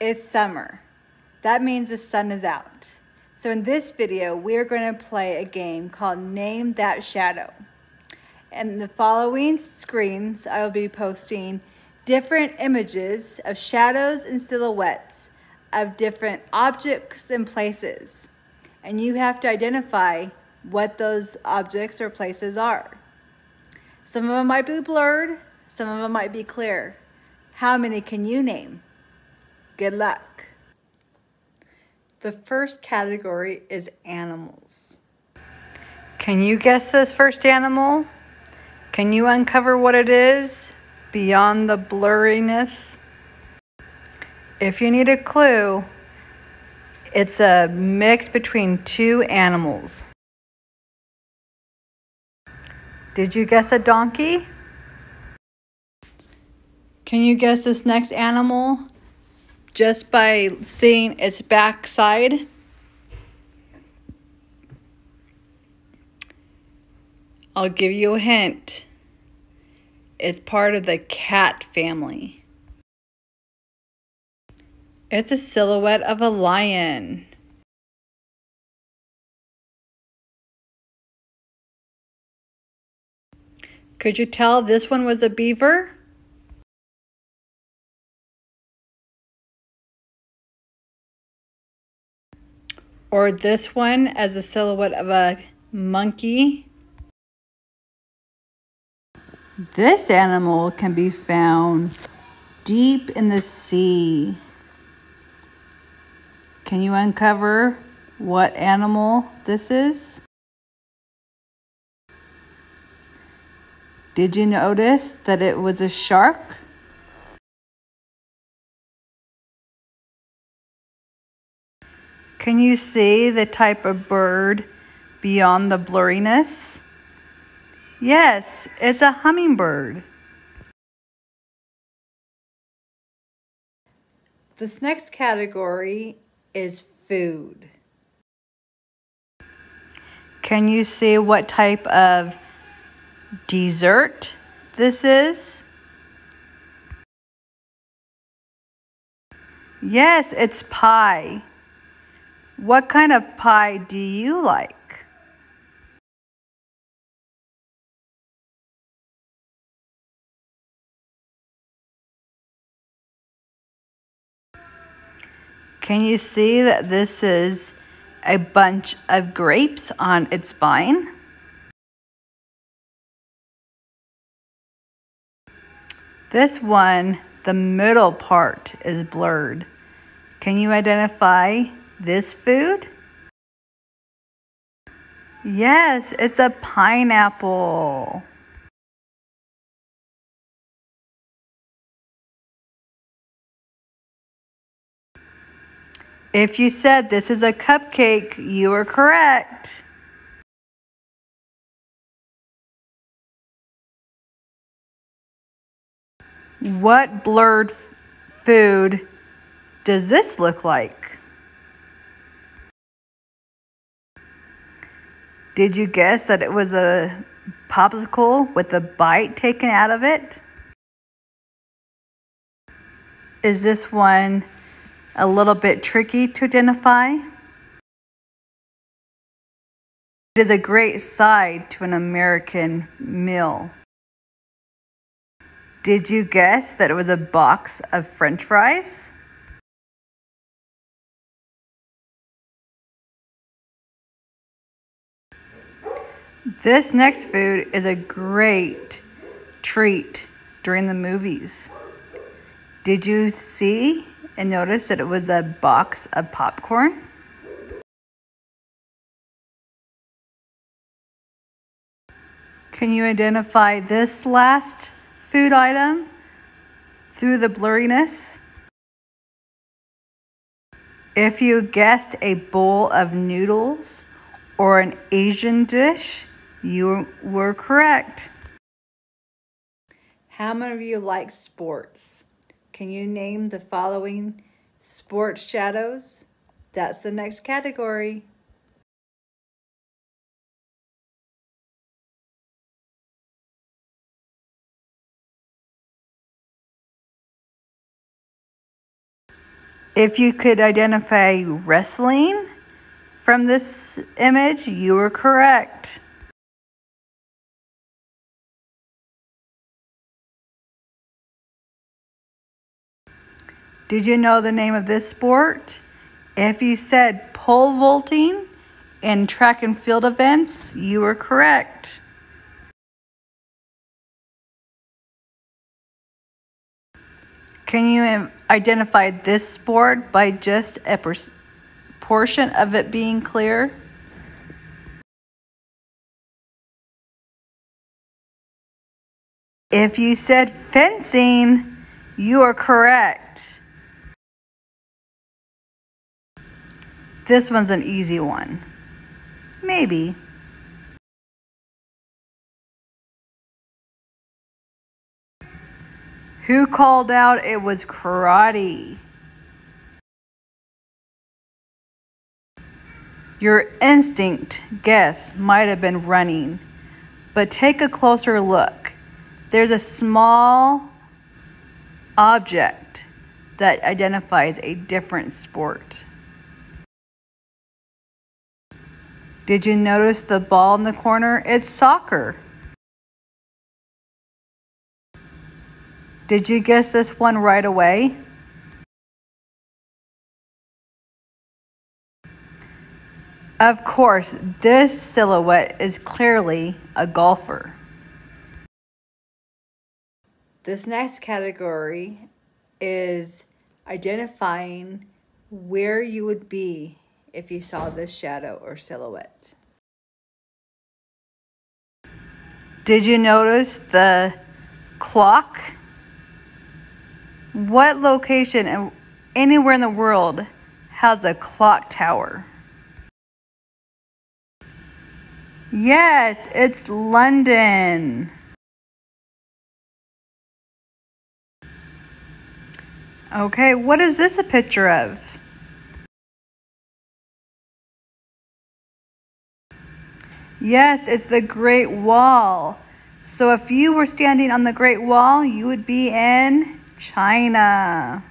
It's summer. That means the sun is out. So in this video, we're going to play a game called Name That Shadow. In the following screens, I will be posting different images of shadows and silhouettes of different objects and places. And you have to identify what those objects or places are. Some of them might be blurred, some of them might be clear. How many can you name? Good luck. The first category is animals. Can you guess this first animal? Can you uncover what it is beyond the blurriness? If you need a clue, it's a mix between two animals. Did you guess a donkey? Can you guess this next animal just by seeing its backside? I'll give you a hint. It's part of the cat family. It's a silhouette of a lion. Could you tell this one was a beaver? Or this one as a silhouette of a monkey? This animal can be found deep in the sea. Can you uncover what animal this is? Did you notice that it was a shark? Can you see the type of bird beyond the blurriness? Yes, it's a hummingbird. This next category is food. Can you see what type of dessert this is? Yes, it's pie. What kind of pie do you like? Can you see that this is a bunch of grapes on its vine? This one, the middle part is blurred. Can you identify this food? Yes, it's a pineapple. If you said this is a cupcake, you are correct. What blurred food does this look like? Did you guess that it was a popsicle with a bite taken out of it? Is this one a little bit tricky to identify? It is a great side to an American meal. Did you guess that it was a box of French fries? This next food is a great treat during the movies. Did you see and notice that it was a box of popcorn? Can you identify this last food item through the blurriness? If you guessed a bowl of noodles or an Asian dish, you were correct. How many of you like sports? Can you name the following sports shadows? That's the next category. If you could identify wrestling from this image, you were correct. Did you know the name of this sport? If you said pole vaulting in track and field events, you were correct. Can you identify this sport by just a portion of it being clear? If you said fencing, you are correct. This one's an easy one. Maybe. Who called out it was karate? Your instinct guess might have been running, but take a closer look. There's a small object that identifies a different sport. Did you notice the ball in the corner? It's soccer. Did you guess this one right away? Of course, this silhouette is clearly a golfer. This next category is identifying where you would be if you saw this shadow or silhouette. Did you notice the clock? What location anywhere in the world has a clock tower? Yes, it's London. Okay, what is this a picture of? Yes, it's the Great Wall. So if you were standing on the Great Wall, you would be in China.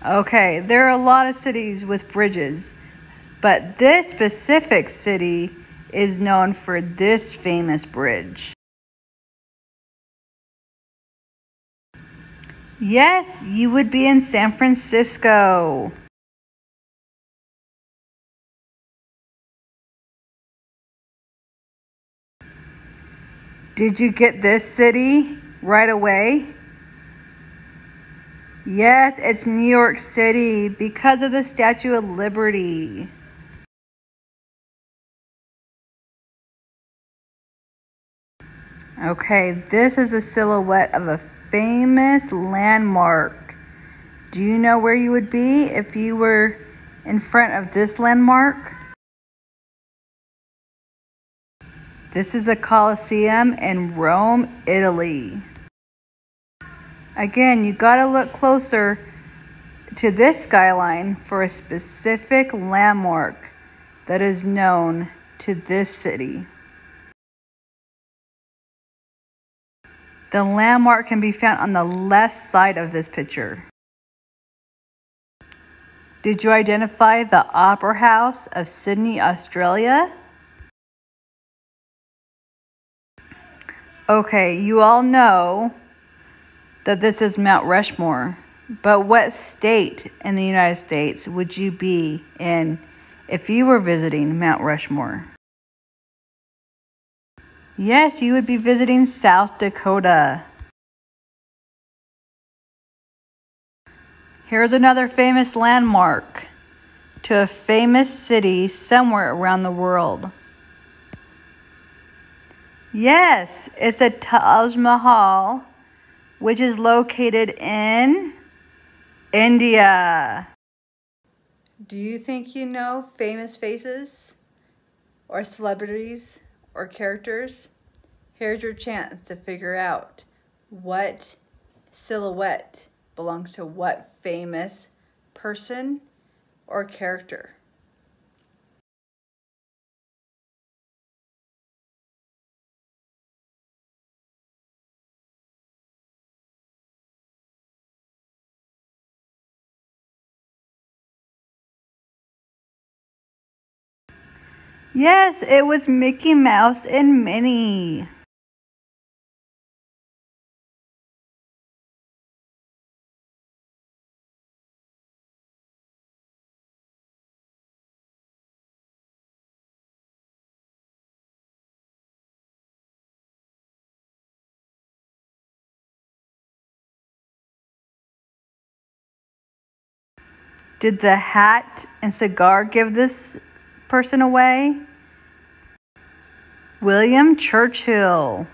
Okay, there are a lot of cities with bridges, but this specific city is known for this famous bridge. Yes, you would be in San Francisco. Did you get this city right away? Yes, it's New York City because of the Statue of Liberty. Okay, this is a silhouette of a famous landmark. Do you know where you would be if you were in front of this landmark? This is a Colosseum in Rome, Italy. Again, you gotta look closer to this skyline for a specific landmark that is known to this city. The landmark can be found on the left side of this picture. Did you identify the Opera House of Sydney, Australia? Okay, you all know that this is Mount Rushmore, but what state in the United States would you be in if you were visiting Mount Rushmore? Yes, you would be visiting South Dakota. Here's another famous landmark to a famous city somewhere around the world. Yes, it's the Taj Mahal, which is located in India. Do you think you know famous faces or celebrities or characters? Here's your chance to figure out what silhouette belongs to what famous person or character. Yes, it was Mickey Mouse and Minnie. Did the hat and cigar give this person away? William Churchill.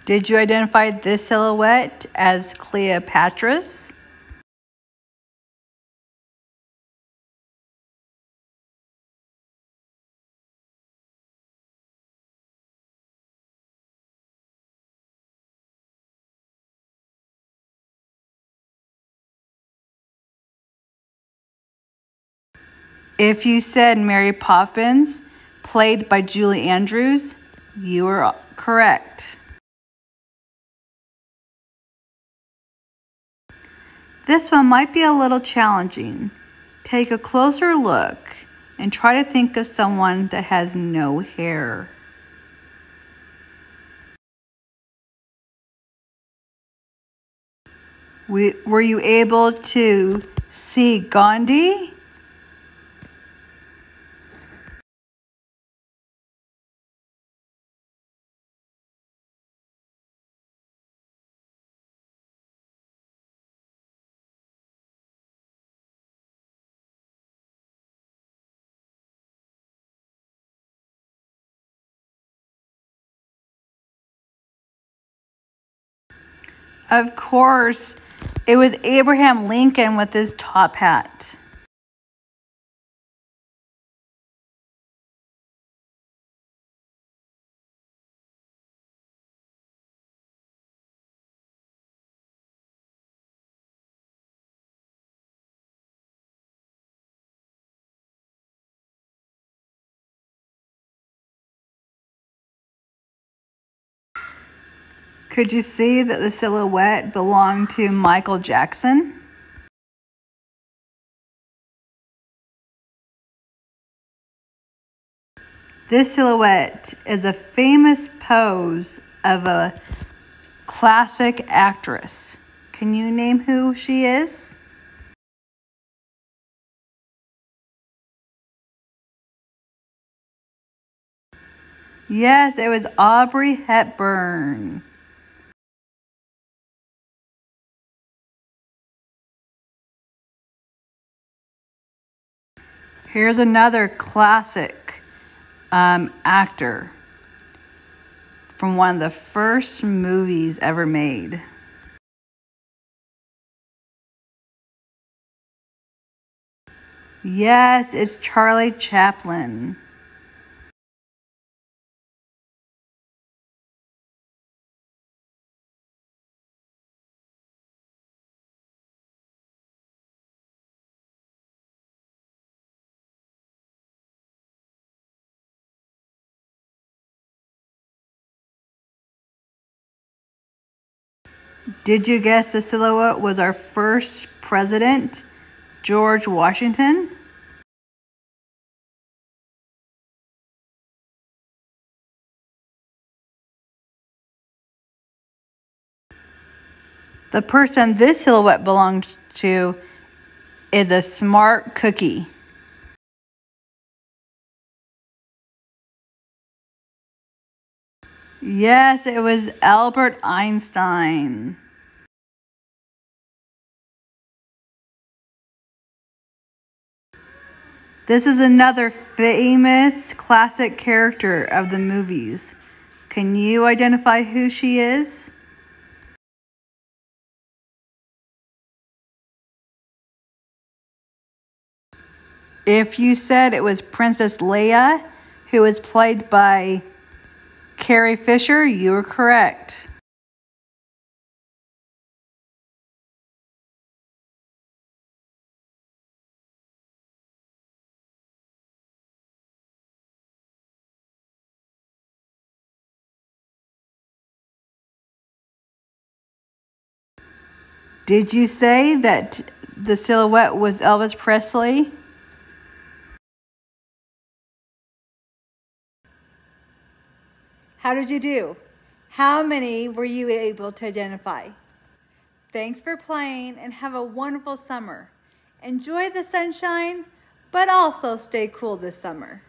Did you identify this silhouette as Cleopatra's? If you said Mary Poppins, played by Julie Andrews, you were correct. This one might be a little challenging. Take a closer look and try to think of someone that has no hair. Were you able to see Gandhi? Of course, it was Abraham Lincoln with his top hat. Could you see that the silhouette belonged to Michael Jackson? This silhouette is a famous pose of a classic actress. Can you name who she is? Yes, it was Audrey Hepburn. Here's another classic actor from one of the first movies ever made. Yes, it's Charlie Chaplin. Did you guess the silhouette was our first president, George Washington? The person this silhouette belongs to is a smart cookie. Yes, it was Albert Einstein. This is another famous classic character of the movies. Can you identify who she is? If you said it was Princess Leia, who was played by Carrie Fisher, you were correct. Did you say that the silhouette was Elvis Presley? How did you do? How many were you able to identify? Thanks for playing and have a wonderful summer. Enjoy the sunshine, but also stay cool this summer.